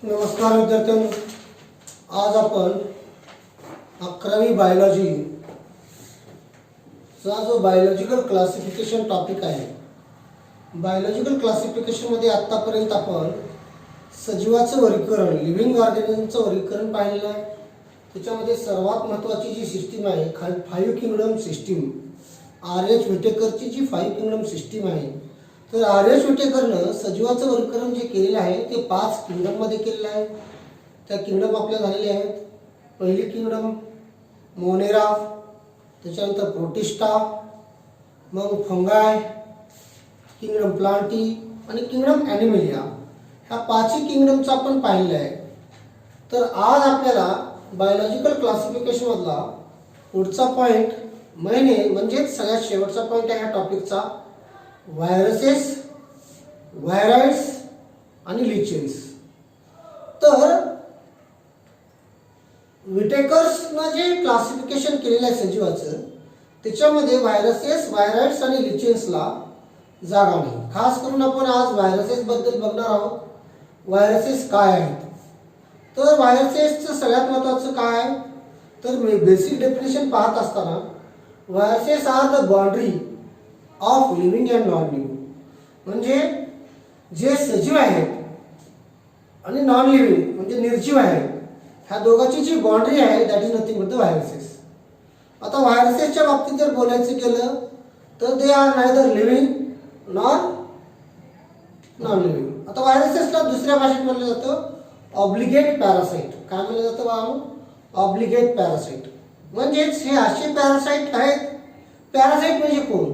नमस्कार विद्यार्थ्यांनो, आज आपण 11वी बायोलॉजी चा जो बायोलॉजिकल क्लासिफिकेशन टॉपिक आहे. बायोलॉजिकल क्लासिफिकेशन मध्ये आतापर्यंत आपण सजीवाचं वर्गीकरण, लिव्हिंग ऑर्गॅनिझमचं वर्गीकरण पाहिलेलं आहे. त्याच्यामध्ये सर्वात महत्त्वाची जी सिस्टीम आहे 5 किंगडम सिस्टीम, RH विटेकरची जी 5 किंगडम सिस्टीम आहे. तर RH विटेकरनं सजीवाचं वर्गीकरण जे केलेलं आहे ते 5 किंगडम मध्ये केलेलं आहे. त्या किंगडम आपल्या झालेले आहेत. पहिली किंगडम मोनेरा, त्याच्यानंतर प्रोटिस्टा, मग फंगाय, किंगडम प्लांटी आणि किंगडम ॲनिमलिया. ह्या 5 किंगडमचं आपण पाहिलं आहे. तर आज आपल्याला बायोलॉजिकल क्लासिफिकेशन मधला पुढचा पॉईंट म्हणजेच सगळ्यात शेवटचा पॉईंट आहे ह्या टॉपिकचा, व्हायरसेस, व्हायरॉइड्स आणि लिचेन्स. तर विटेकर्सनं जे क्लासिफिकेशन केलेलं आहे सजीवाचं, त्याच्यामध्ये व्हायरसेस, व्हायरॉइड्स आणि लिचेन्सला जागा नाही. खास करून आपण आज व्हायरसेस बद्दल बघणार आहोत. व्हायरसेस काय आहेत? तर व्हायरसेसचं सगळ्यात महत्त्वाचं काय आहे तर बेसिक डेफिनेशन पाहत असताना viruses are the boundary of living and non living. म्हणजे जे सजीव आहेत आणि नॉन लिव्हिंग म्हणजे निर्जीव आहेत, ह्या दोघांची जी बाउंड्री आहे that is nothing but the viruses. आता व्हायरसेसच्या बाबतीत जर बोलायचं केलं तर they are neither living nor non living. आता व्हायरसेसला दुसऱ्या भाषेत म्हणलं जातं ऑब्लिगेट पॅरासाइट. काय म्हणलं जातं बाळांनो? Obligate parasite. म्हणजेच हे असे पॅरासाइट आहेत. पॅरासाइट म्हणजे कोण?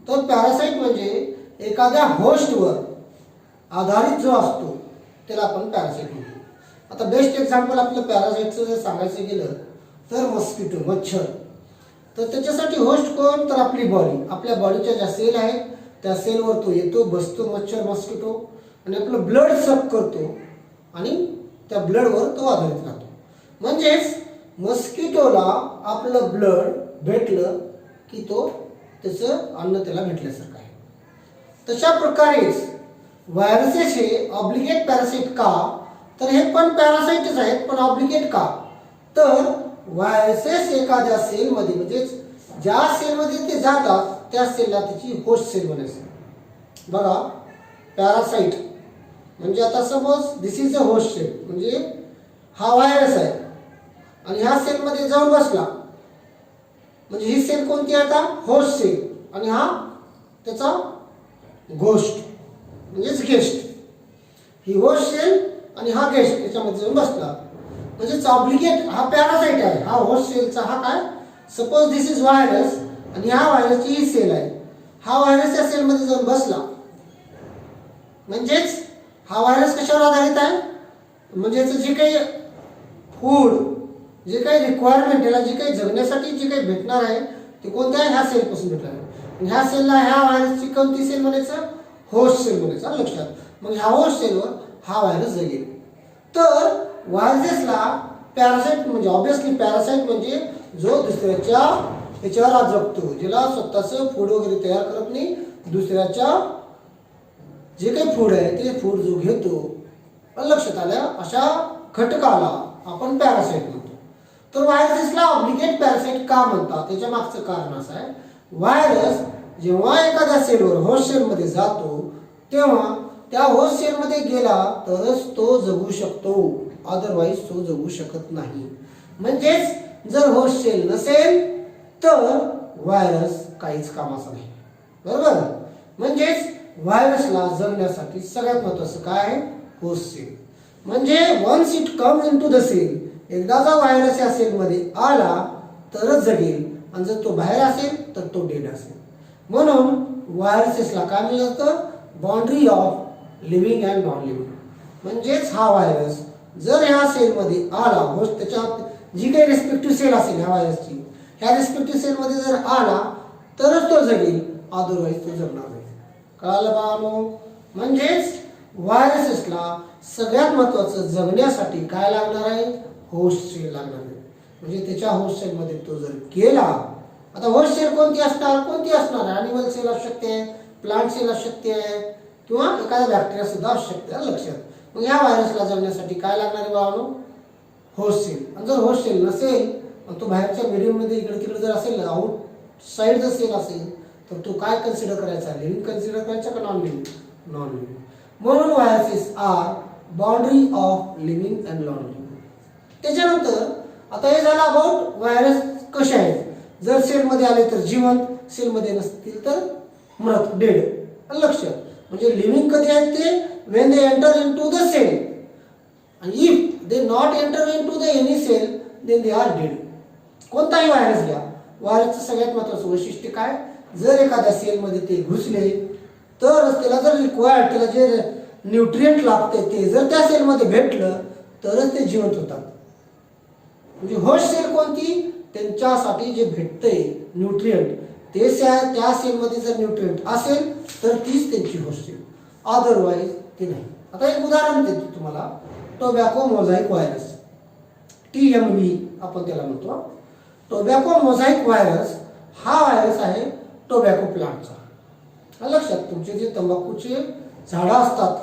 तर पॅरासाइट म्हणजे एखाद्या होस्टवर आधारित जो असतो त्याला आपण पॅरासाइट म्हणतो. आता बेस्ट एक्झाम्पल आपलं पॅरासाइटचं जर सांगायचं गेलं तर मस्किटो, मच्छर. तर त्याच्यासाठी होस्ट कोण? तर आपली बॉडी. आपल्या बॉडीच्या ज्या सेल आहेत त्या सेलवर तो येतो, बसतो मच्छर, मस्किटो, आणि आपलं ब्लड सक करतो आणि त्या ब्लडवर तो आधारित राहतो. म्हणजेच मस्किटोला आपलं ब्लड भेटलं की तो त्याचं अन्न त्याला भेटल्यासारखं आहे. तशा प्रकारेच व्हायरसेस हे ऑब्लिगेट पॅरासाइट का? तर हे पण पॅरासाइटच आहेत, पण ऑब्लिगेट का? तर व्हायरसेस एखाद्या सेलमध्ये म्हणजेच ज्या सेलमध्ये ते जातात त्या सेलला त्याची होस्ट सेल म्हणायचं. बघा, पॅरासाइट म्हणजे आता suppose this is a host cell, म्हणजे हा व्हायरस आहे आणि ह्या सेलमध्ये जाऊन बसला म्हणजे ही सेल कोणती आहे? आता होस्ट सेल, आणि हा त्याचा घोस्ट म्हणजेच गेस्ट. ही होस्ट सेल आणि हा गेस्ट त्याच्यामध्ये जाऊन बसला म्हणजे ऑब्लिगेट हा पॅरासाइट आहे. हा होस्ट सेलचा हा काय? सपोज दिस इज व्हायरस आणि ह्या व्हायरसची ही सेल आहे. हा व्हायरस या सेलमध्ये जाऊन बसला म्हणजेच हा व्हायरस कशावर आधारित आहे? म्हणजे जे काही फूड, जे काही रिक्वायरमेंट, याला जे काही जगण्यासाठी जे काही भेटणार आहे ते कोणत्या आहे? ह्या सेलपासून भेटणार आहे. ह्या सेलला ह्या व्हायरसची कोणती सेल म्हणायचं? होस्ट सेल म्हणायचं. लक्षात. मग ह्या होस्ट सेलवर हा व्हायरस जगेल. तर व्हायरसेसला पॅरासाइट म्हणजे ऑब्विसली पॅरासाइट म्हणजे जो दुसऱ्याच्या ह्याच्यावर जगतो, ज्याला स्वतःचं फूड वगैरे तयार करत नाही, दुसऱ्याच्या जे काही फूड आहे ते फूड जो घेतो. लक्षात आलं? अशा घटकाला आपण पॅरासाइट म्हणतो. तर व्हायरसेसला ऑब्लिगेट पॅरासाइट का म्हणतात? त्याच्या मागचं कारण असं आहे, व्हायरस जेव्हा एखाद्या सेलवर होस्ट सेलमध्ये जातो तेव्हा त्या होस्ट सेलमध्ये गेला तरच तो जगू शकतो, अदरवाईज तो जगू शकत नाही. म्हणजेच जर होस्ट सेल नसेल तर व्हायरस काहीच कामाचा नाही. बरोबर? म्हणजेच व्हायरसला जगण्यासाठी सगळ्यात महत्त्वाचं काय आहे? Host cell. म्हणजे once it comes into the cell, एकदा जर व्हायरस या सेलमध्ये आला तरच जगेल, आणि जर तो बाहेर असेल तर तो डेड असेल. म्हणून व्हायरसेसला काय म्हणलं जातं? Boundary of living and non living. म्हणजेच हा व्हायरस जर ह्या सेलमध्ये आला, होस्ट त्याच्या जी काही रिस्पेक्टिव्ह सेल असेल ह्या व्हायरसची, ह्या रिस्पेक्टिव्ह सेलमध्ये जर आला तरच तो जगेल, अदरवाईज तो जगणार नाही. कळालं बाळांनो? म्हणजेच व्हायरसेसला सगळ्यात महत्त्वाचं जगण्यासाठी काय लागणार आहे? होस्ट सेल लागणार आहे. म्हणजे त्याच्या होस्ट सेलमध्ये तो जर गेला, आता होस्ट सेल कोणती असणार? कोणती असणार? ॲनिमल सेल असू शकते, प्लांट सेल असू शकते, किंवा एखादा बॅक्टेरिया सुद्धा असू शकते. लक्षात. मग या व्हायरसला जगण्यासाठी काय लागणार आहे बाळांनो? Host cell. आणि जर होस्ट सेल नसेल मग तो बाहेरच्या मीडियममध्ये इकडे तिकडे जर असेल, आउटसाइड जर सेल असेल, तर तो काय कन्सिडर करायचा? लिव्हिंग कन्सिडर करायचा का नॉन लिव्हिंग? Non living. म्हणून viruses are boundary of living and non living. त्याच्यानंतर आता हे झालं अबाउट व्हायरस कसे आहेत. जर सेलमध्ये आले तर जिवंत, सेलमध्ये नसतील तर मृत, डेड. लक्ष म्हणजे लिव्हिंग कधी आहेत ते? when they enter into the cell, and if they not enter into the any cell then they are dead. कोणताही व्हायरस घ्या, व्हायरसचं सगळ्यात महत्त्वाचं वैशिष्ट्य काय? जर एखाद्या सेलमध्ये ते घुसले तरच त्याला जर रिक्वायर्ड, त्याला जे न्यूट्रिएंट लागते ते जर त्या सेलमध्ये भेटलं तरच ते जिवंत होतात. म्हणजे होस्ट सेल कोणती? त्यांच्यासाठी जे भेटतंय न्यूट्रिएंट ते त्या सेलमध्ये जर न्यूट्रिएंट असेल तर तीच त्यांची होस्ट सेल, अदरवाईज ते नाही. आता एक उदाहरण देतो तुम्हाला. टोबॅको मोझाईक व्हायरस, TMV आपण त्याला म्हणतो. टोबॅको मोझाईक व्हायरस हा व्हायरस आहे टोबॅको प्लांटचा. लक्षात, तुमचे जे तंबाखूचे झाडं असतात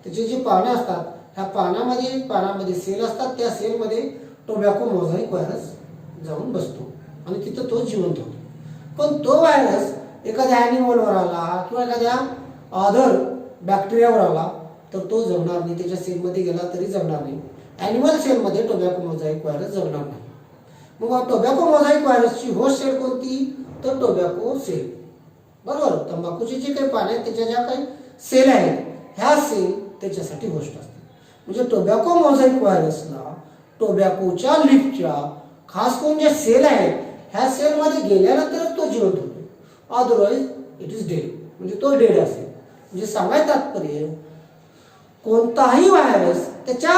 त्याचे जे पाने असतात, ह्या पानामध्ये सेल असतात, त्या सेलमध्ये टोबॅको मोझाईक व्हायरस जाऊन बसतो आणि तिथं तो जिवंत होतो. पण तो व्हायरस एखाद्या ॲनिमलवर आला किंवा एखाद्या अदर बॅक्टेरियावर आला तर तो जगणार नाही. त्याच्या सेलमध्ये गेला तरी जगणार नाही. ॲनिमल सेलमध्ये टोबॅको मोझाईक व्हायरस जगणार नाही. मग टोबॅको मोझाईक व्हायरसची होस्ट सेल कोणती? तर टोबॅको सेल. बरोबर, तंबाखूचे जे काही पाने आहेत त्याच्या ज्या काही सेल आहेत ह्या सेल त्याच्यासाठी होस्ट असतात. म्हणजे टोबॅको मोझाईक व्हायरसला टोबॅकोच्या लीफच्या खास करून जे सेल आहेत ह्या सेलमध्ये गेल्यानंतरच तो जिवंत होतो, अदरवाईज इट इज डेड. म्हणजे तो डेड असेल. म्हणजे सांगायचं तात्पर्य, कोणताही व्हायरस त्याच्या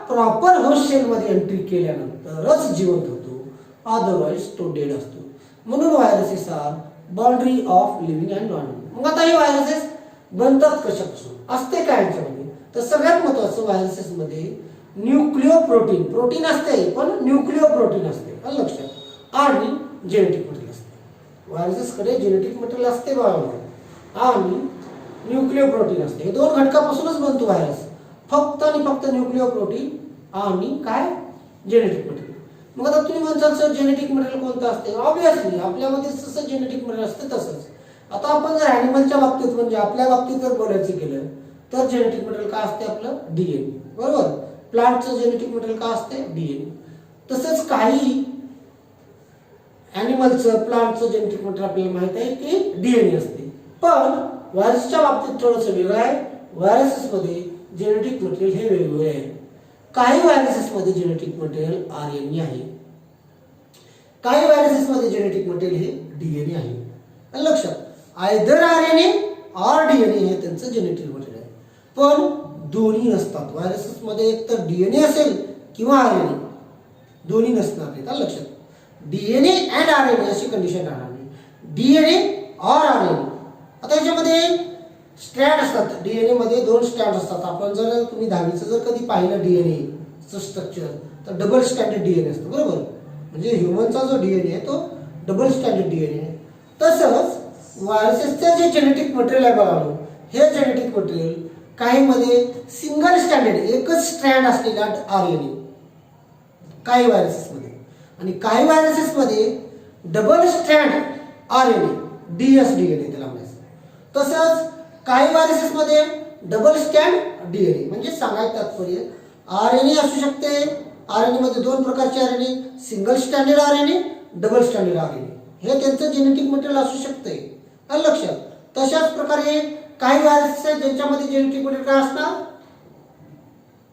प्रॉपर होस्ट सेलमध्ये एंट्री केल्यानंतरच जिवंत होतो, अदरवाईज तो डेड असतो. म्हणून viruses are boundary of living and non living. मग आता हे व्हायरसेस बनतात कशापासून? असते काय यांच्यामध्ये? तर सगळ्यात महत्त्वाचं व्हायरसेसमध्ये न्यूक्लिओ प्रोटीन, प्रोटीन असते पण न्यूक्लिओ प्रोटीन असते लक्षात, आणि जेनेटिक मटेरियल असते. व्हायरसेसकडे जेनेटिक मटेरियल असते बाळांनो आणि न्यूक्लिओ प्रोटीन असते. हे दोन घटकापासूनच बनतो व्हायरस, फक्त आणि फक्त न्यूक्लिओ प्रोटीन आणि काय? Genetic material. मग आता तुम्ही म्हणताल सर जेनेटिक मटेरियल कोणतं असते? ऑब्विसली आपल्यामध्ये जसं जेनेटिक मटेरियल असते तसंच. आता आपण जर ॲनिमलच्या बाबतीत म्हणजे आपल्या बाबतीत जर बोलायचं केलं तर जेनेटिक मटेरियल काय असते? आपलं DNA. बरोबर, प्लांटचं जेनेटिक मटेरियल काय असते? DNA. तसंच काही ॲनिमलचं, प्लांटचं जेनेटिक मटेरियल आपल्याला माहित आहे की DNA असते. पण व्हायरसच्या बाबतीत थोडंसं वेगळं आहे. व्हायरसेसमध्ये जेनेटिक मटेरियल हे वेगवेगळे आहे. काही व्हायरसेसमध्ये जेनेटिक मटेरियल RNA आहे, काही व्हायरसेसमध्ये जेनेटिक मटेरियल हे DNA आहे. लक्षात, आयदर RNA और DNA हे त्यांचं जेनेटिक मटेरियल आहे. पण दोन्ही नसतात. व्हायरसेसमध्ये एक तर DNA असेल किंवा RNA, दोन्ही नसणार नाही. लक्षात, DNA अँड RNA अशी कंडिशन राहणार नाही. DNA और RNA. आता याच्यामध्ये स्ट्रँड असतात. DNA मध्ये दोन स्ट्रँड असतात. आपण जर तुम्ही 10वीचं जर कधी पाहिलं DNAचं स्ट्रक्चर तर डबल स्टँडर्ड DNA असतं. बरोबर, म्हणजे ह्युमनचा जो DNA आहे तो डबल स्टँडर्ड DNA आहे. तसंच व्हायरसेसचं जे जेनेटिक मटेरियल आहे बघा, हे जेनेटिक मटेरियल काही मध्ये सिंगल स्टँडर्ड एकच स्ट्रँड असलेला RNA काही व्हायरसेसमध्ये, आणि काही व्हायरसेसमध्ये डबल स्ट्रँड RNA dsDNA त्याला म्हणायचं. तसंच काही व्हायरसेसमध्ये डबल स्टँड DNA. म्हणजे सांगायचं तात्पर्य RNA असू शकते. RNA मध्ये दोन प्रकारचे RNA, single standard RNA, double standard RNA, हे त्यांचं जेनेटिक मटेरियल असू शकते. लक्षात, तशाच प्रकारे काही व्हायरसेस आहेत ज्यांच्यामध्ये जेनेटिक मटेरियल काय असणार?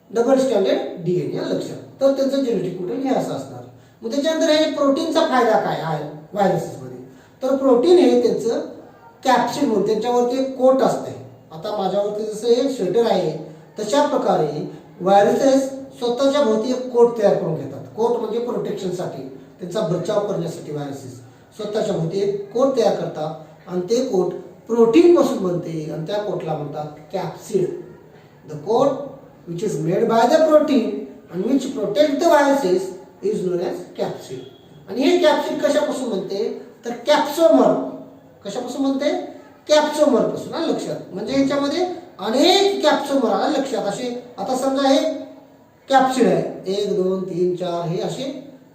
Double standard DNA. लक्षात, तर त्यांचं जेनेटिक मटेरियल हे असं असणार. मग त्याच्यानंतर हे प्रोटीनचा फायदा काय आहे व्हायरसेसमध्ये? तर प्रोटीन हे त्यांचं कॅप्सिड म्हणून त्यांच्यावरती एक कोट असते. आता माझ्यावरती जसं हे स्वेटर आहे तशा प्रकारे व्हायरसेस स्वतःच्या भोवती एक कोट तयार करून घेतात. कोट म्हणजे प्रोटेक्शनसाठी, त्यांचा बचाव करण्यासाठी व्हायरसेस स्वतःच्या भोवती एक कोट तयार करतात आणि ते कोट प्रोटीन पासून बनते आणि त्या कोटला म्हणतात capsid. The coat which is made by the protein and which protect the viruses is known as capsid. आणि हे कॅप्सिड कशापासून बनते? तर कॅप्सोमर. कशापासून बनते? कॅप्सोमर पासून. लक्षात, म्हणजे याच्यामध्ये अनेक कॅप्सूल आला लक्षात असे. आता समजा हे कॅप्सूल आहे 1 2 3 4 हे असे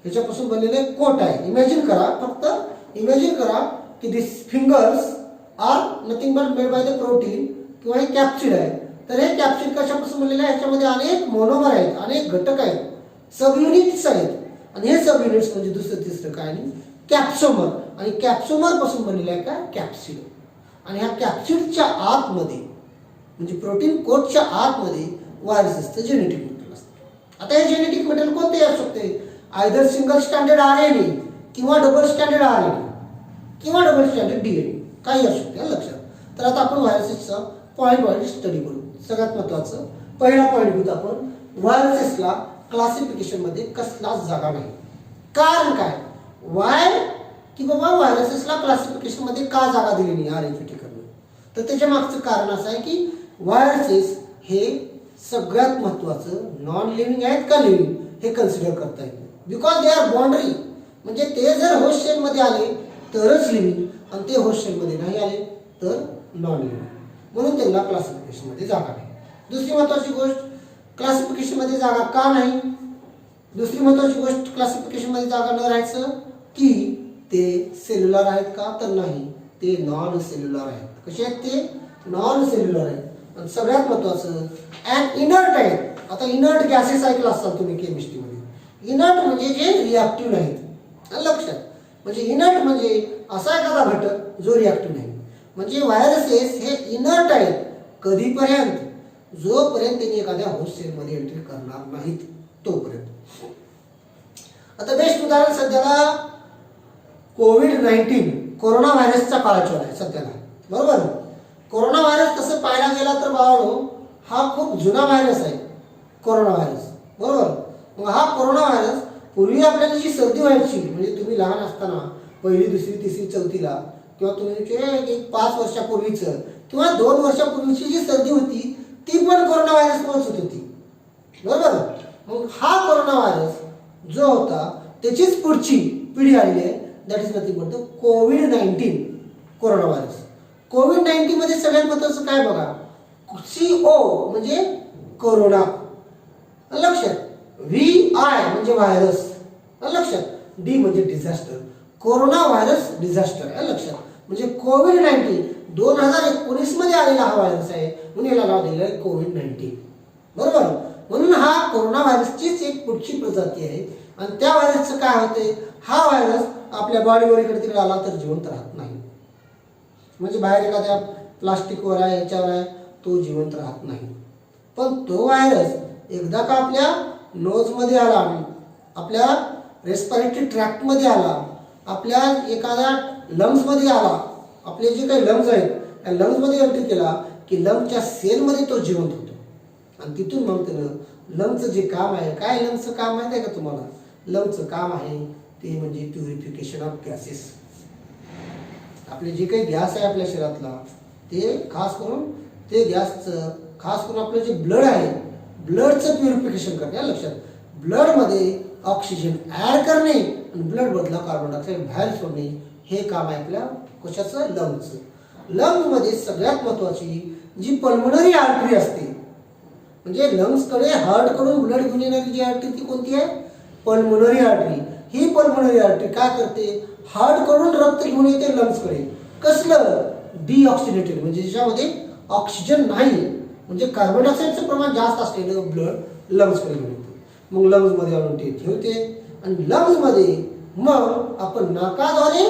ह्याच्यापासून बनलेले कोट आहे. इमॅजिन करा, फक्त इमॅजिन करा की this fingers are nothing but made by the protein किंवा हे कॅप्सूल आहे. तर हे कॅप्सूल कशापासून बनलेले आहे? ह्याच्यामध्ये अनेक मोनोमर आहेत, अनेक घटक आहेत, सब युनिट्स आहेत. आणि हे सब युनिट्स म्हणजे दुसरं तिसरं काय नाही कॅप्सोमर. आणि कॅप्सोमर पासून बनलेलं आहे काय कॅप्सूल. आणि ह्या कॅप्सूलच्या आतमध्ये म्हणजे प्रोटीन कोटच्या आतमध्ये व्हायरसचं जेनेटिक मटेरियल असतं. आता हे जेनेटिक मटेरियल कोणते असू शकते? आयदर सिंगल स्टँडर्ड RNA किंवा डबल स्टँडर्ड RNA किंवा डबल स्टँडर्ड DNA काही असू शकते लक्षात. तर आता आपण व्हायरसेसचा पॉईंट वाईज स्टडी करू. सगळ्यात महत्त्वाचं पहिला पॉईंट घेऊ आपण, व्हायरसेसला क्लासिफिकेशन मध्ये कसलाच जागा नाही. कारण काय? वाय की बाबा व्हायरसेसला क्लासिफिकेशन मध्ये का जागा दिली नाही RFID करणं? तर त्याच्या मागचं कारण असं आहे की व्हायरसेस हे सगळ्यात महत्त्वाचं नॉन लिव्हिंग आहेत का लिव्हिंग हे कन्सिडर करता येईल. बिकॉज दे आर बाउंड्री, म्हणजे ते जर होस्ट सेल मध्ये आले तरच लिव्हिंग आणि ते होस्ट सेल मध्ये नाही आले तर नॉन लिव्हिंग. म्हणून त्यांना क्लासिफिकेशन मध्ये जागा नाही. दुसरी महत्त्वाची गोष्ट, क्लासिफिकेशन मध्ये जागा का नाही? दुसरी महत्त्वाची गोष्ट, क्लासिफिकेशन मध्ये जागा न राहायचं की ते सेल्युलर आहेत का? तर नाही, ते नॉन सेल्युलर आहेत. कसे आहेत ते? नॉन सेल्युलर आहेत. आणि सगळ्यात महत्त्वाचं अँड इनर्ट आहेत. आता इनर्ट गॅसेस ऐकला असाल तुम्ही केमिस्ट्रीमध्ये. इनर्ट म्हणजे जे रिॲक्टिव्ह नाहीत. लक्षात, म्हणजे इनर्ट म्हणजे असा एखादा घटक जो रिॲक्टिव्ह नाही. म्हणजे व्हायरसेस हे इनर्ट आहेत कधीपर्यंत? जोपर्यंत त्यांनी एखाद्या होस्ट सेलमध्ये एंट्री करणार नाहीत तोपर्यंत. आता बेस्ट उदाहरण सध्याला कोविड-19 कोरोना व्हायरसचा काळाचोर आहे सध्याला, बरोबर. कोरोना व्हायरस तसं पाहायला गेला तर बाळांनो हा खूप जुना व्हायरस आहे कोरोना व्हायरस, बरोबर. मग हा कोरोना व्हायरस पूर्वी आपल्याला जी सर्दी व्हायची म्हणजे तुम्ही लहान असताना पहिली दुसरी तिसरी चौथीला किंवा तुम्ही 5 वर्षापूर्वीचं किंवा 2 वर्षापूर्वीची जी सर्दी होती ती पण कोरोना व्हायरसमुळेच होत होती, बरोबर. मग हा कोरोना व्हायरस जो होता त्याचीच पुढची पिढी आलेली आहे, that is nothing but the कोविड-19 कोरोना व्हायरस. कोविड-19 मध्ये सगळ्यात महत्त्वाचं काय बघा, CO म्हणजे कोरोना, लक्षात. VI म्हणजे व्हायरस, लक्षात. D म्हणजे डिझास्टर, कोरोना व्हायरस डिझास्टर, लक्षात. म्हणजे कोविड-19 2019 मध्ये आलेला हा व्हायरस आहे म्हणून याला नाव दिलेलं आहे कोविड-19, बरोबर. म्हणून हा कोरोना व्हायरसचीच एक पुढची प्रजाती आहे. आणि त्या व्हायरसचं काय होते, हा व्हायरस आपल्या बॉडीवर इकडे तिकडे आला तर जिवंत राहत नाही. म्हणजे बाहेर एखाद्या प्लास्टिकवर आहे याच्यावर आहे तो जिवंत राहत नाही. पण तो व्हायरस एकदा का आपल्या नोजमध्ये आला, आपल्या रेस्पिरेटरी ट्रॅक्टमध्ये आला, आपल्या एखाद्या लंग्समध्ये आला, आपले जे काही लंग्स आहेत त्या लंग्समध्ये एंट्री केला की लंग्सच्या सेलमध्ये तो जिवंत होतो. आणि तिथून मग त्यानं लंग्सचं जे काम आहे, काय लंग्सचं काम माहिती आहे का तुम्हाला? लंग्सचं काम आहे ते म्हणजे प्युरिफिकेशन ऑफ गॅसेस. आपले जे काही गॅस आहे आपल्या शरीरातला ते खास करून ते गॅसचं खास करून आपलं जे ब्लड आहे ब्लडचं प्युरिफिकेशन करणे, लक्षात. ब्लडमध्ये ऑक्सिजन ॲड करणे आणि ब्लडमधला कार्बन डायऑक्साईड बाहेर सोडणे हे काम आहे आपल्या कशाचं? लंग्सचं. लंग्समध्ये सगळ्यात महत्त्वाची जी पल्मोनरी आर्टरी असते, म्हणजे लंग्सकडे हार्टकडून ब्लड घेऊन येणारी जी आर्टरी ती कोणती आहे? Pulmonary artery. ही पल्मोनरी आर्टरी काय करते? हार्टकडून रक्त घेऊन येते लंग्सकडे. कसलं? डिऑक्सिनेटेड, म्हणजे ज्याच्यामध्ये ऑक्सिजन नाही, म्हणजे कार्बन डायऑक्साईडचं प्रमाण जास्त असलेलं ब्लड लंग्सकडे घेऊन येते. मग लंग्समध्ये आणून ते ठेवते आणि लंग्समध्ये मग आपण नाकाद्वारे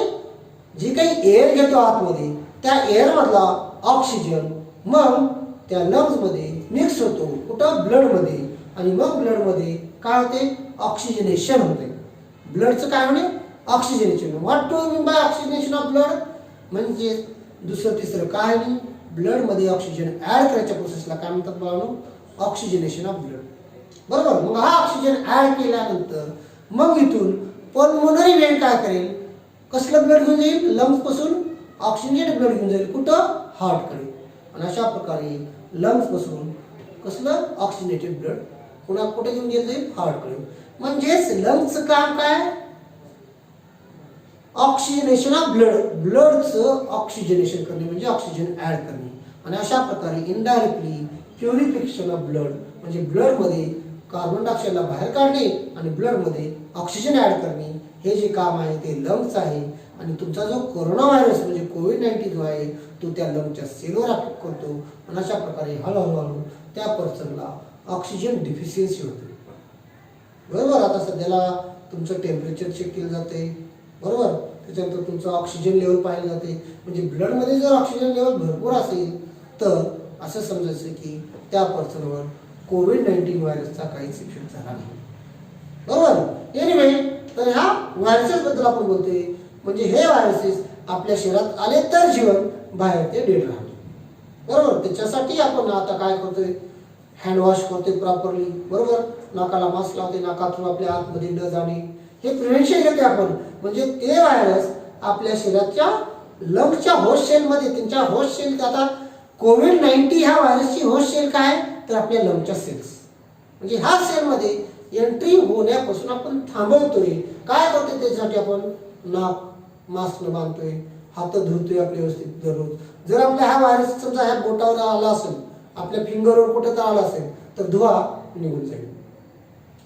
जे काही एअर घेतो आतमध्ये त्या एअरमधला ऑक्सिजन मग त्या लंग्समध्ये मिक्स होतो, कुठं? ब्लडमध्ये. आणि मग ब्लडमध्ये काय होते? ऑक्सिजनेशन होते. ब्लडचं काय होणे? Oxygenation. What do mean by oxygenation of blood? म्हणजे दुसरं तिसरं काय नाही, ब्लडमध्ये ऑक्सिजन ॲड करायच्या प्रोसेसला काय म्हणतात बाळांनो? ऑक्सिजनेशन ऑफ ब्लड, बरोबर. मग हा ऑक्सिजन ॲड केल्यानंतर मग इथून पल्मोनरी वेन काय करेल? कसलं ब्लड घेऊन जाईल? लंग्सपासून ऑक्सिजनेटेड ब्लड घेऊन जाईल, कुठं? हार्टकडे. आणि अशा प्रकारे लंग्सपासून कसलं? ऑक्सिजनेटेड ब्लड पुन्हा कुठे घेऊन जाईल? हार्टकडे. म्हणजेच लंग्सचं काम काय? ऑक्सिजनेशन ऑफ ब्लड, ब्लडचं ऑक्सिजनेशन करणे म्हणजे ऑक्सिजन ॲड करणे. आणि अशा प्रकारे इनडायरेक्टली प्युरिफिकेशन ऑफ ब्लड म्हणजे ब्लडमध्ये कार्बन डायऑक्साईडला बाहेर काढणे आणि ब्लडमध्ये ऑक्सिजन ॲड करणे हे जे काम आहे ते लंग्स आहे. आणि तुमचा जो कोरोना व्हायरस म्हणजे कोविड-19 जो आहे तो त्या लंगच्या सेलवर अटॅक करतो आणि अशा प्रकारे हळूहळू त्या पर्सनला ऑक्सिजन डिफिशियन्सी होते. बरोबर. आता सध्याला तुमचं टेम्परेचर चेक केलं जाते. बरोबर. त्याच्यानंतर तुमचं ऑक्सिजन लेवल पाहिलं जाते. म्हणजे ब्लडमध्ये जर ऑक्सिजन लेवल भरपूर असेल तर असं समजायचं की त्या पर्सनवर कोविड-19 व्हायरसचा काहीच इफेक्ट झाला नाही. बरोबर. एनिवे तर ह्या व्हायरसेसबद्दल आपण बोलतोय म्हणजे हे व्हायरसेस आपल्या शरीरात आले तर जीवन, बाहेर ते डेड राहते. बरोबर. त्याच्यासाठी आपण आता काय करतोय, हँडवॉश करतोय प्रॉपरली. बरोबर. नाकाला मास्क लावते, नाकातून आपल्या आतमध्ये न जाणे हे प्रिव्हेन्शन घेते आपण. म्हणजे ते व्हायरस आपल्या शरीराच्या लंग्सच्या होस्ट सेलमध्ये त्यांच्या होस्ट सेल आता कोविड-19 ह्या व्हायरसची होस्ट सेल काय तर आपल्या लंग्सच्या सेल्स म्हणजे ह्या सेलमध्ये एंट्री होण्यापासून आपण थांबवतोय. काय करतोय त्याच्यासाठी आपण नाक मास्क बांधतोय, हात धुतोय आपले व्यवस्थित दररोज. जर आपल्या हा व्हायरस समजा ह्या बोटावर आला असेल, आपल्या फिंगरवर कुठे तर आला असेल तर धुवा निघून जाईल.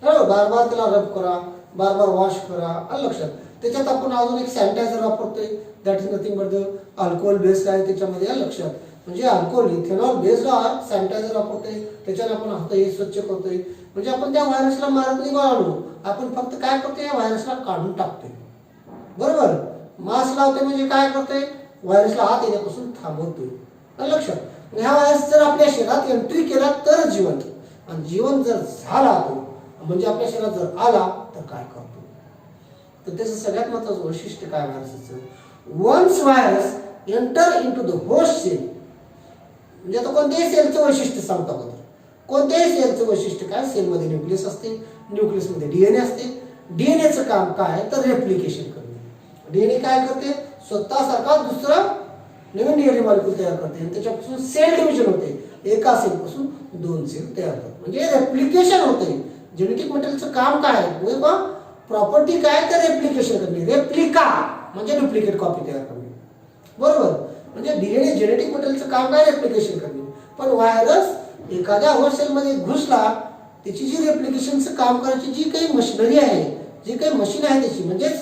बार बार त्याला रब करा, बार बार वॉश करा. आलं लक्षात. त्याच्यात आपण अजून एक सॅनिटायझर वापरतोय that is nothing but the alcohol based आहे त्याच्यामध्ये. आलं लक्षात. म्हणजे अल्कोहोल इथेनॉल बेस्ड सॅनिटायझर वापरतोय, त्याच्याने आपण हात हे स्वच्छ करतोय. म्हणजे आपण त्या व्हायरसला मारत नाही बाळांनो, आपण फक्त काय करतोय या व्हायरसला काढून टाकतोय. बरोबर. मास्क लावतोय म्हणजे काय करतोय, व्हायरसला आत येण्यापासून थांबवतोय. आलं लक्षात. ह्या व्हायरस जर आपल्या शरीरात एंट्री केला तर जीवन, आणि जीवन जर झाला तो म्हणजे आपल्या शरीरात जर आला तर काय करतो. तर त्याचं सगळ्यात महत्त्वाचं वैशिष्ट्य काय व्हायरसचं, once virus enter into the host cell म्हणजे आता कोणत्याही सेलचं वैशिष्ट्य सांगतो आपण. कोणत्याही सेलचं वैशिष्ट्य काय, सेलमध्ये न्यूक्लियस असते, न्यूक्लियसमध्ये डीएनए असते. डीएनएचं काम काय तर रेप्लिकेशन करणे. डीएनए काय करते, स्वतःसारखा दुसरा नवीन डीएनए मॉलिक्यूल तयार करते आणि त्याच्यापासून सेल डिव्हिजन होते. एका सेलपासून 2 सेल तयार होतात म्हणजे रेप्लिकेशन होते. जेनेटिक मटेरियलचं काम काय आहे, प्रॉपर्टी काय तर रेप्लिकेशन करणे. रेप्लिका म्हणजे डुप्लिकेट कॉपी तयार करणे. बरोबर. म्हणजे डीएनए जेनेटिक मटेरियलचं काम काय रेप्लिकेशन करणे. पण व्हायरस एखाद्या होस्ट सेलमध्ये घुसला, त्याची जी रेप्लिकेशनचं काम करायची जी काही मशिनरी आहे, जी काही मशीन आहे त्याची म्हणजेच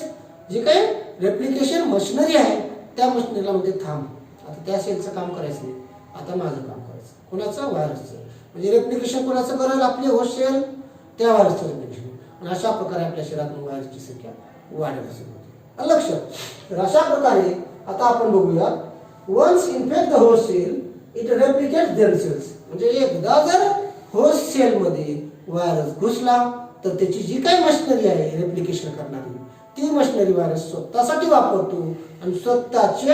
जी काही रेप्लिकेशन मशिनरी आहे त्या मशिनरीला म्हणजे थांब, आता त्या सेलचं काम करायचं नाही, आता माझं काम करायचं. कोणाचं, व्हायरसचं. म्हणजे रेप्लिकेशन कोणाचं करेल, आपले होस्ट सेल त्या व्हायरसचं रेप्लिकेशन. आणि अशा प्रकारे आपल्या शरीरात व्हायरसची संख्या वाढत असते. लक्षात. तर अशा प्रकारे आता आपण बघूया, once infect the host cell it replicates themselves. म्हणजे एकदा जर होस्ट सेलमध्ये व्हायरस घुसला तर त्याची जी काही मशिनरी आहे रेप्लिकेशन करणारी, ती मशिनरी व्हायरस स्वतःसाठी वापरतो आणि स्वतःचे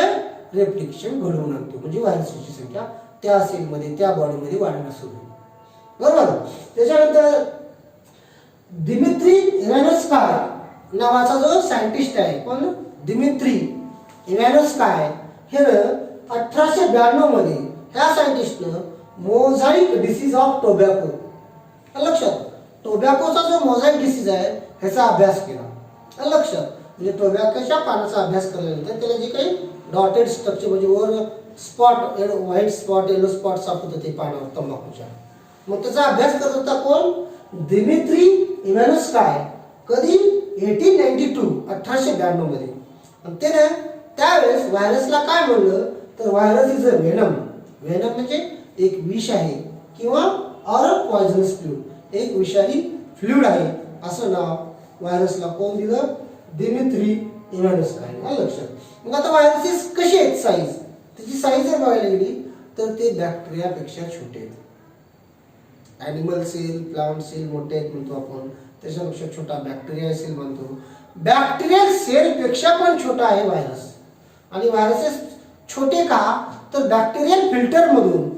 रेप्लिकेशन घडवून आणतो. म्हणजे व्हायरसची संख्या त्या सेलमध्ये त्या बॉडीमध्ये वाढण्यास सुरू होईल. बरोबर. त्याच्यानंतर दिमित्री इव्हानोव्स्काय नावाचा जो सायंटिस्ट आहे, पण दिमित्री इव्हानोव्स्काय हे 1892 मध्ये ह्या सायंटिस्टनं मोझाईक डिसीज ऑफ टोबॅको, लक्षात, टोबॅकोचा जो मोझाईक डिसीज आहे ह्याचा अभ्यास केला. लक्षात. म्हणजे टोबॅकोच्या पानाचा अभ्यास केल्यानंतर त्याला जे काही डॉटेड स्ट्रक्चर म्हणजे वर spot, white spot, yellow spot सापडत होते पानावर तंबाखूच्या. मग त्याचा अभ्यास करत होता कोण, दिमित्री इव्हानोव्स्काय. कधी 1892 मध्ये. आणि त्याने त्यावेळेस व्हायरसला काय म्हणलं तर virus is a venom. Venom म्हणजे एक विष आहे किंवा ऑर पॉयझनस फ्लूइड, एक विषारी फ्लुइड आहे असं नाव व्हायरसला कोण दिलं, दिमित्री इव्हानोव्स्काय. लक्षात. मग आता व्हायरसेस कशी आहेत साईज, त्याची साईज जर बघायला गेली तर ते बॅक्टेरियापेक्षा छोटे आहेत. ॲनिमल सेल, प्लांट सेल मोठे आहेत म्हणतो आपण, त्याच्यापेक्षा छोटा बॅक्टेरिया सेल म्हणतो. बॅक्टेरियल सेल पेक्षा पण छोटा आहे व्हायरस. आणि व्हायरसेस छोटे का तर बॅक्टेरियल फिल्टर मधून,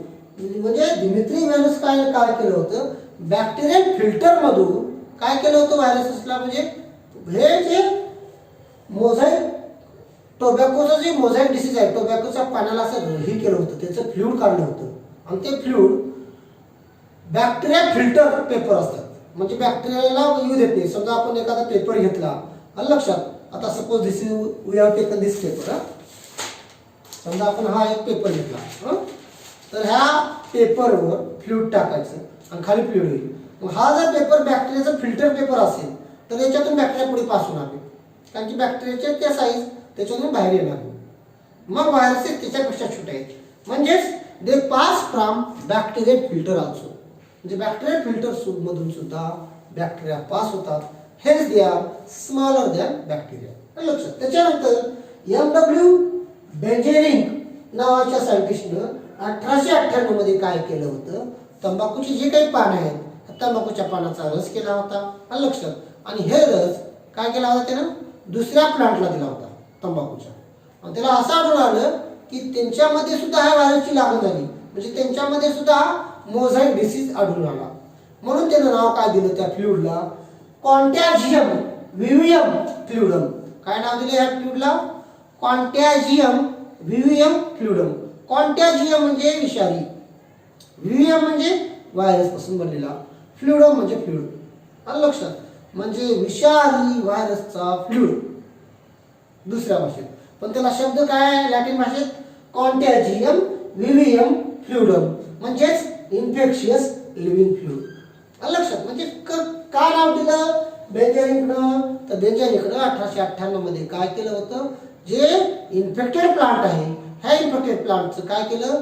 म्हणजे दिमित्री इव्हानोव्स्काय काय केलं होतं, बॅक्टेरियल फिल्टर मधून काय केलं होतं व्हायरसेसला, म्हणजे हे जे मोझाईक टोबॅकोचं जे मोझाईक डिसीज आहे, टोबॅकोच्या पानाला असं हे केलं होतं, त्याचं फ्लुइड काढलं होतं. आणि ते फ्लुइड बॅक्टेरिया फिल्टर पेपर असतात, म्हणजे बॅक्टेरियाला येऊ देत नाही. समजा आपण एखादा पेपर घेतला, लक्षात, आता suppose this is we have taken this paper. समजा आपण हा एक पेपर घेतला, तर ह्या पेपरवर फ्लूइड टाकायचं आणि खाली फ्लूइड होईल. मग हा जर पेपर बॅक्टेरियाचा फिल्टर पेपर असेल तर याच्यातून बॅक्टेरिया पुढे पास होणार नाही, कारण की बॅक्टेरियाचे ते साईज त्याच्यातून बाहेर येणार नाही. मग व्हायरसेस त्याच्यापेक्षा छोटे आहेत, म्हणजेच they pass from bacteria filter also, म्हणजे बॅक्टेरिया फिल्टर मधून सुद्धा बॅक्टेरिया पास होतात. हेच they are smaller than bacteria. लक्षात. त्याच्यानंतर एम.डब्ल्यू. बेंजेरिंग नावाच्या सायंटिस्टनं 1898 मध्ये काय केलं होतं, तंबाखूची जे काही पानं आहेत तंबाखूच्या पानाचा रस केला होता. लक्षात. आणि हे रस काय केला होता त्यानं दुसऱ्या प्लांटला दिला होता तंबाखूच्या, आणि त्याला असं आढळून आलं की त्यांच्यामध्ये सुद्धा ह्या व्हायरसची लागण झाली, म्हणजे त्यांच्यामध्ये सुद्धा मोझाईक डिसीज आढळून आला. म्हणून त्यानं नाव काय दिलं त्या फ्लुइडला, कॉन्टॅजियम विवियम फ्लुइडम. काय नाव दिलं ह्या फ्लुइडला, कॉन्टॅजियम विवियम फ्लुइडम. कॉन्टॅजियम म्हणजे विषारी, विवियम म्हणजे व्हायरस पासून बनलेला, फ्लुइडम म्हणजे फ्लुइड. आलं लक्षात. म्हणजे विषारी व्हायरसचा फ्लुइड दुसऱ्या भाषेत, पण त्याला शब्द काय आहे लॅटिन भाषेत, कॉन्टॅजियम विवियम फ्लुइडम, म्हणजेच इन्फेक्शियस लिव्हिंग फ्लुइड. आलं लक्षात. म्हणजे काय नाव दिलं बेंजेरिंगनं, तर बेंजेरिंगनं 1898 मध्ये काय केलं होतं, जे इन्फेक्टेड प्लांट आहे ह्या इन्फेक्टेड प्लांटचं काय केलं,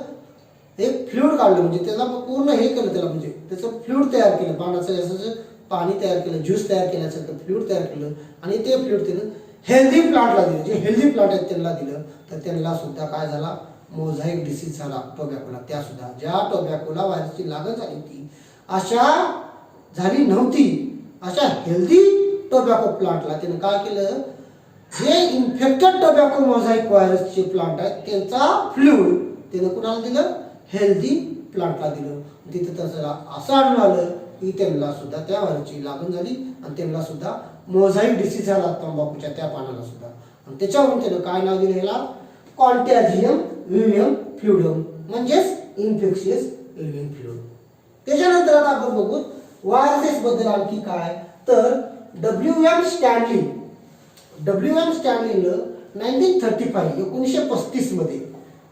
एक फ्लुइड काढलं, म्हणजे त्याला पूर्ण हे केलं, त्याला म्हणजे त्याचं फ्लुइड तयार केलं, पानाचं जसं पाणी तयार केलं, ज्यूस तयार केल्यासारखं फ्लुइड तयार केलं, आणि ते फ्लुइड त्यानं हेल्दी प्लांटला दिलं. जे हेल्दी प्लांट आहेत त्यांना दिलं, तर त्यांना सुद्धा काय झाला, मोझाईक डिसीज झाला टोबॅकोला. त्या सुद्धा ज्या टोबॅकोला व्हायरसची लागण झाली होती अशा झाली नव्हती, अशा हेल्दी टोबॅको प्लांटला त्यानं काय केलं, जे इन्फेक्टेड टोबॅको मोझाईक व्हायरसचे प्लांट आहेत त्यांचा फ्लुइड त्यानं कुणाला दिलं, हेल्दी प्लांटला दिलं. तिथं त्याला असं आढळून आलं की त्यांना सुद्धा त्या व्हायरसची लागण झाली आणि त्यांना सुद्धा मोझाईक डिसीज झाला तंबाखूच्या त्या पानाला सुद्धा, आणि त्याच्यावरून त्यानं काय नाव दिलं ह्याला, कॉन्टॅजियम विवियम फ्लुइडम, म्हणजेच इन्फेक्शियस लिव्हिंग फ्लुइड. त्याच्यानंतर आता आपण बघू व्हायरसेस बद्दल आणखी काय, तर डब्ल्यू.एम. स्टॅनली, डब्ल्यू.एम. स्टॅनलीनं 1935 मध्ये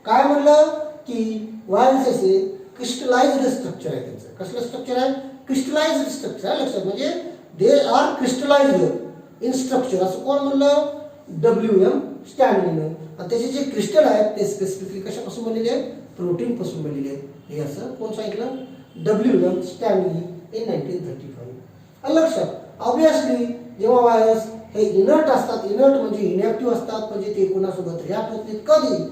काय म्हणलं की व्हायरसेस हे क्रिस्टलाइज्ड स्ट्रक्चर आहे. त्यांचं कसलं स्ट्रक्चर आहे, क्रिस्टलाइज्ड स्ट्रक्चर आहे. लक्षात. म्हणजे they are crystallised in structure, असं कोण म्हणलं, डब्ल्यू.एम. स्टॅनलीनं. आणि त्याचे जे क्रिस्टल आहेत ते स्पेसिफिकली कशापासून बनलेले आहेत, प्रोटीन पासून बनलेले आहेत. हे असं कोण सांगितलं, डब्ल्यू.एम. Stanley in 1935. लक्षात. ऑब्विसली जेव्हा व्हायरस हे इनर्ट असतात, इनर्ट म्हणजे इनॅक्टिव्ह असतात, म्हणजे ते कोणासोबत रिॲक्ट होत नाहीत कधी,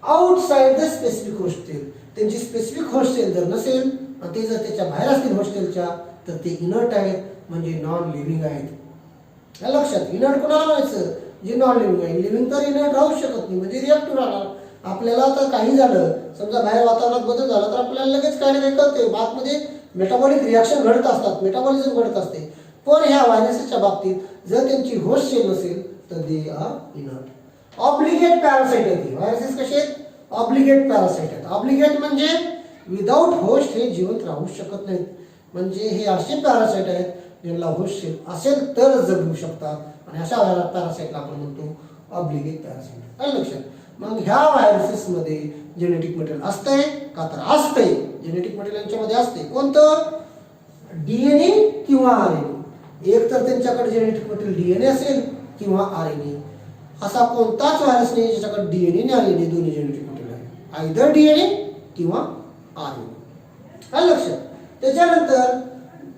outside the specific host cell. त्यांची स्पेसिफिक होस्ट सेल जर नसेल आणि ते जर त्याच्या बाहेर असतील हॉस्टेलच्या, तर ते इनर्ट आहेत, म्हणजे नॉन लिव्हिंग आहेत. लक्षात. इनर्ट कोणाला म्हणायचं, जे नॉन लिव्हिंग आहे. लिव्हिंग तर इनर्ट राहू शकत नाही, म्हणजे रिॲक्टिव्ह राहणार. आपल्याला तर काही झालं, समजा बाहेर वातावरणात बदल झाला तर आपल्याला लगेच काही नाही कळते, आतमध्ये मेटाबॉलिक रिॲक्शन घडत असतात, मेटाबॉलिझम घडत असते. पण ह्या व्हायरसेसच्या बाबतीत जर त्यांची होस्ट सेल नसेल तर they are inert. Obligate parasite आहेत. व्हायरसेस कसे आहेत, ऑब्लिगेट पॅरासाइट आहेत. ऑब्लिगेट म्हणजे विदाउट होस्ट हे जिवंत राहू शकत नाहीत, म्हणजे हे असे पॅरासाइट आहेत ज्यांना होस्ट सेल असेल तरच जगू शकतात, आणि अशा पॅरासाइटला आपण म्हणतो ऑब्लिगेट पॅरासाइट. लक्षात. मग ह्या व्हायरसेस मध्ये जेनेटिक मटेरियल असतंय का, तर असतंय. जेनेटिक मटेरियल यांच्यामध्ये असते. कोणतं, डीएनए किंवा आरएनए. एक तर त्यांच्याकडे जेनेटिक मटेरियल डीएनए असेल किंवा आरएनए. असा कोणताच व्हायरस नाही ज्याच्याकडे डीएनए आणि आरएनए दोन्ही जेनेटिक मटेरियल आहे, आयदर डीएनए किंवा आरएनए. लक्षात. त्याच्यानंतर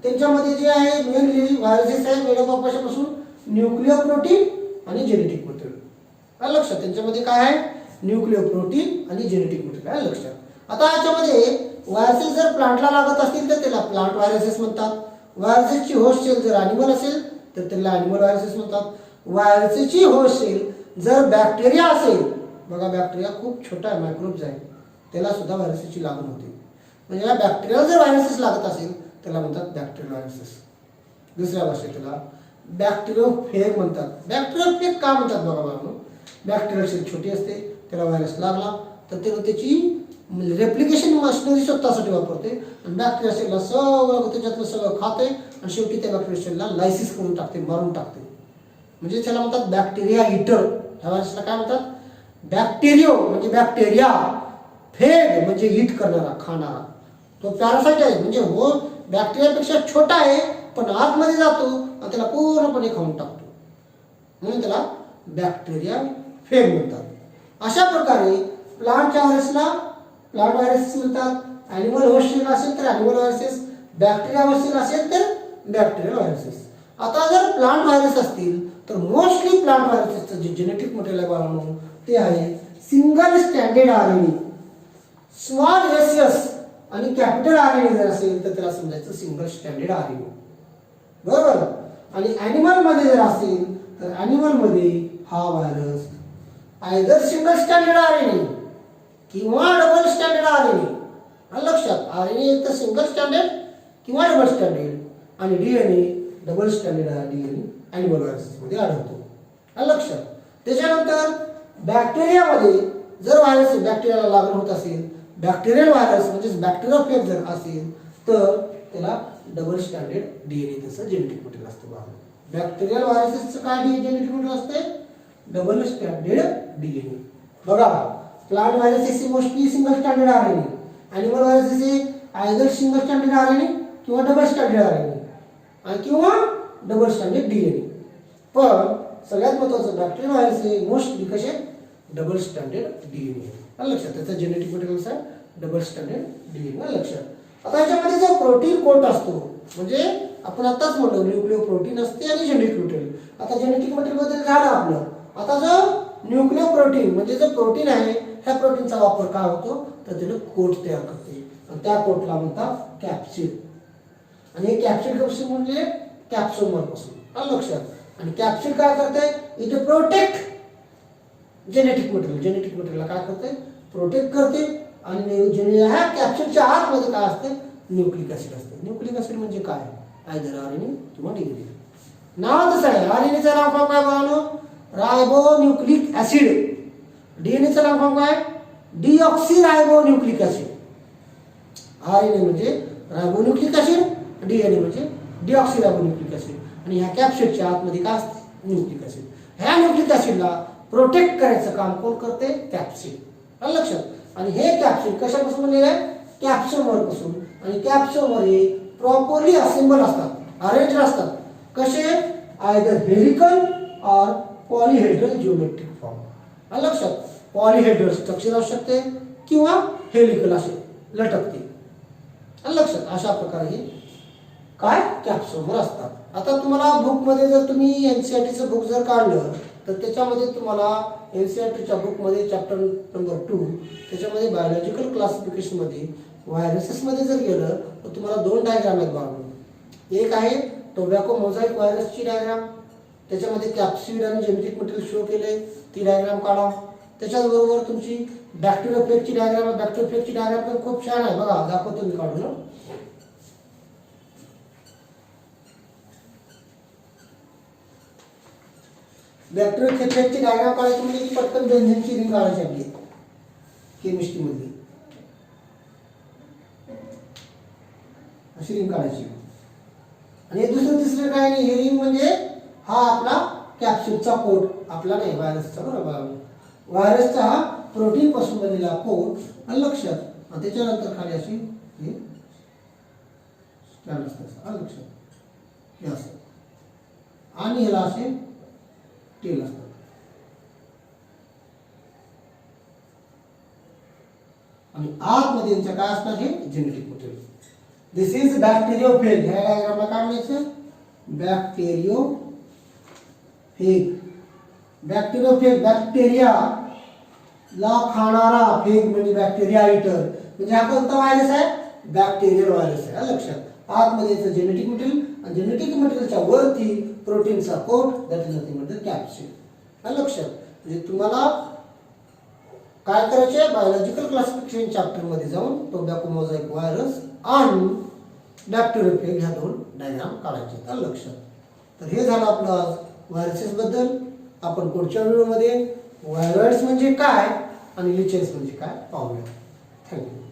त्यांच्यामध्ये जे आहे मेनली व्हायरसेस आहे मेड अप ऑफ कशापासून, न्यूक्लिओ प्रोटीन आणि जेनेटिक मटेरियल. लक्षात. त्यांच्यामध्ये काय आहे, न्यूक्लिओ प्रोटीन आणि जेनेटिक मटेरियल. लक्षात. आता याच्यामध्ये व्हायरसेस जर प्लांटला लागत असतील तर त्याला प्लांट व्हायरसेस म्हणतात. व्हायरसेसची होस्ट सेल जर ॲनिमल असेल तर त्याला ॲनिमल व्हायरसेस म्हणतात. व्हायरसची होस्ट सेल जर बॅक्टेरिया असेल, बघा बॅक्टेरिया खूप छोटा आहे, मायक्रोब्स आहे, त्याला सुद्धा व्हायरसची लागण होते. म्हणजे या बॅक्टेरियाला जर व्हायरसेस लागत असेल त्याला म्हणतात बॅक्टेरियल व्हायरसेस. दुसऱ्या भाषेत त्याला बॅक्टेरियोफेग म्हणतात. बॅक्टेरियोफेग का म्हणतात बघा बघा, बॅक्टेरियल सेल छोटी असते, त्याला व्हायरस लागला तर त्याला त्याची रेप्लिकेशन मशिनरी स्वतःसाठी वापरते, आणि बॅक्टेरिया सेलला सगळं त्याच्यातलं सगळं खाते आणि शेवटी त्या बॅक्टेरिया सेलला लायसिस करून टाकते, मारून टाकते. म्हणजे त्याला म्हणतात बॅक्टेरिया इटर. ह्या व्हायरसला काय म्हणतात, बॅक्टेरियो म्हणजे बॅक्टेरिया, फेग म्हणजे हिट करणारा, खाणारा, तो पॅरासाइट आहे, म्हणजे हो बॅक्टेरियापेक्षा छोटा आहे पण आतमध्ये जातो आणि त्याला पूर्णपणे खाऊन टाकतो, म्हणून त्याला बॅक्टेरिया फेग म्हणतात. अशा प्रकारे प्लांटच्या व्हायरसला प्लांट व्हायरसेस म्हणतात, ॲनिमल होस्टिंग असेल तर ॲनिमल व्हायरसेस, बॅक्टेरिया होस्टिंग असेल तर बॅक्टेरियल व्हायरसेस. आता जर प्लांट व्हायरस असतील तर मोस्टली प्लांट व्हायरसेसचं जे जेनेटिक मटेरियल आहे बाळांनो ते आहे single standard RNA. Small S आणि कॅपिटल आरएनए जर असेल तर त्याला समजायचं सिंगल स्टँडर्ड आरएनए, बरोबर. आणि ॲनिमल मध्ये जर असेल तर ॲनिमल मध्ये हा virus either single standard RNA किंवा डबल स्टँडर्ड आरएनए. लक्षात, आरएनए एक तर सिंगल स्टँडर्ड किंवा डबल स्टँडर्ड आणि DNA double standard DNA animal viruses मध्ये आढळतो. लक्षात. त्याच्यानंतर बॅक्टेरियामध्ये जर व्हायरस बॅक्टेरियाला लागण होत असेल, बॅक्टेरियल व्हायरस म्हणजे बॅक्टेरियोफेज जर असेल तर त्याला डबल स्टँडर्ड डीएनए त्याचं जेनेटिक मटेरियल असतं. बॅक्टेरियल व्हायरसेसचं काय जेनेटिक मटेरियल असते? Double standard DNA. बघा, plant viruses mostly single standard RNA, animal viruses either single standard RNA किंवा डबल स्टँडर्ड आरएनए किंवा डबल स्टँडर्ड डीएनए. पण सगळ्यात महत्त्वाचं बॅक्टेरियल व्हायरस हे मोस्टली कसे डबल स्टँडर्ड डीएनए. लक्षात, त्याचा जेनेटिक मटेरियल आहे डबल स्टँडर्ड डीएनए. लक्षात. आता याच्यामध्ये जो प्रोटीन कोट असतो म्हणजे आपण आताच म्हणलो न्यूक्लिओ प्रोटीन असते आणि जेनेटिक मटेरियल. आता जेनेटिक मटेरियल बद्दल झालं आपलं. आता जो न्यूक्लिओ प्रोटीन म्हणजे जो प्रोटीन आहे ह्या प्रोटीनचा वापर काय होतो तर त्याला कोट तयार करते आणि त्या कोटला म्हणतात कॅप्सिड. आणि हे कॅप्सिड कपासून म्हणजे कॅप्सोमर पासून. लक्षात. आणि कॅप्सिड काय करते? It protect genetic material. Genetic मटेरियलला काय करते? प्रोटेक्ट करते. आणि ह्या कॅप्सिडच्या आतमध्ये काय असते? न्यूक्लिक ऍसिड असते. न्यूक्लिक ऍसिड म्हणजे काय? आयदर आरएनए किंवा डीएनए. नाव तसं आहे. आरएनएचं नाव काय बाळांनो? रायबोन्यूक्लिक ऍसिड. डीएनएचं नाव काय? Deoxy रायबोन्यूक्लिक acid. आरएनए म्हणजे रायबोन्यूक्लिक ऍसिड, डीएनए म्हणजे डीऑक्सी रायबोन्यूक्लिक ऍसिड. आणि ह्या कॅप्सिडच्या आतमध्ये काय असते? Nucleic acid. ह्या न्यूक्लिक ऍसिडला प्रोटेक्ट करायचं काम कोण करते? कॅप्सिड. लक्षात. आणि हे कॅप्सिड कशापासून बनलेलं आहे? कॅप्सोमर पासून. आणि कॅप्सोमर हे प्रॉपरली असेंबल असतात, अरेंज असतात. कसे? आयदर हेलिकल और पॉलीहेड्रल जिओमेट्रिक फॉर्म. लक्षात. पॉलीहेड्रल स्ट्रक्चर असू शकते किंवा हेलिकल असे लटकते. लक्षात. अशा प्रकारे हे काय कॅप्सोमर असतात. आता तुम्हाला बुक मध्ये जर तुम्ही एनसीईआरटीचं बुक जर काढलं तर त्याच्यामध्ये तुम्हाला एनसीईआरटीच्या बुकमध्ये चॅप्टर नंबर 2 त्याच्यामध्ये बायोलॉजिकल क्लासिफिकेशन मध्ये व्हायरसेस मध्ये जर गेलं तर तुम्हाला 2 डायग्राम आहेत बघा. एक आहे टोबॅको मोझाईक व्हायरसची डायग्राम, त्याच्यामध्ये कॅप्सिड आणि जेनेटिक मटेरियल शो केले, ती डायग्राम काढा. त्याच्याबरोबर तुमची बॅक्टेरियोफेजची डायग्राम, बॅक्टेरियोफेजची डायग्राम पण खूप छान आहे बघा, दाखवतो मी काढून. बॅक्टेरियोफेजची डायग्राम काढायची म्हणजे की पटकन बेन्झीनची रिंग काढायची आपली केमिस्ट्री मध्ये अशी रिंग काढायची. आणि दुसरं तिसरं काय नाही, हे रिंग म्हणजे हा आपला कॅप्सिडचा कोट, आपला नाही व्हायरसचा. बरोबर, व्हायरसचा हा प्रोटीन पासून बनलेला कोट. लक्षात. आणि त्याच्यानंतर खाली अशी हे स्टँड असतं. लक्षात. हे असं आणि ह्याला असे टेल असतात. आणि आतमध्ये यांच्या काय असणार? हे genetic material. This is bacteriophage. ह्या डायग्रामला काय म्हणायचं? बॅक्टेरियोफेज. बॅक्टेरियोफेज बॅक्टेरिया ला खाणारा, फेग म्हणजे बॅक्टेरिया इटर. म्हणजे हा कोणता व्हायरस आहे? बॅक्टेरियल व्हायरस आहे. लक्षात. आतमध्ये याचं जेनेटिक मटेरियल आणि जेनेटिक मटेरियलच्या वरती प्रोटीनचा coat, that is nothing but the capsid. लक्षात. म्हणजे तुम्हाला काय करायचे? बायोलॉजिकल क्लासिफिकेशन चॅप्टर मध्ये जाऊन टोबॅको मोझाईक व्हायरस आणि बॅक्टेरियोफेज ह्या 2 डायग्राम काढायचे. लक्षात. तर हे झालं आपलं आज व्हायरसेस बद्दल. आपण पुढच्या व्हिडिओमध्ये व्हायरस म्हणजे काय आणि लिचेन्स म्हणजे काय पाहूया. थँक्यू.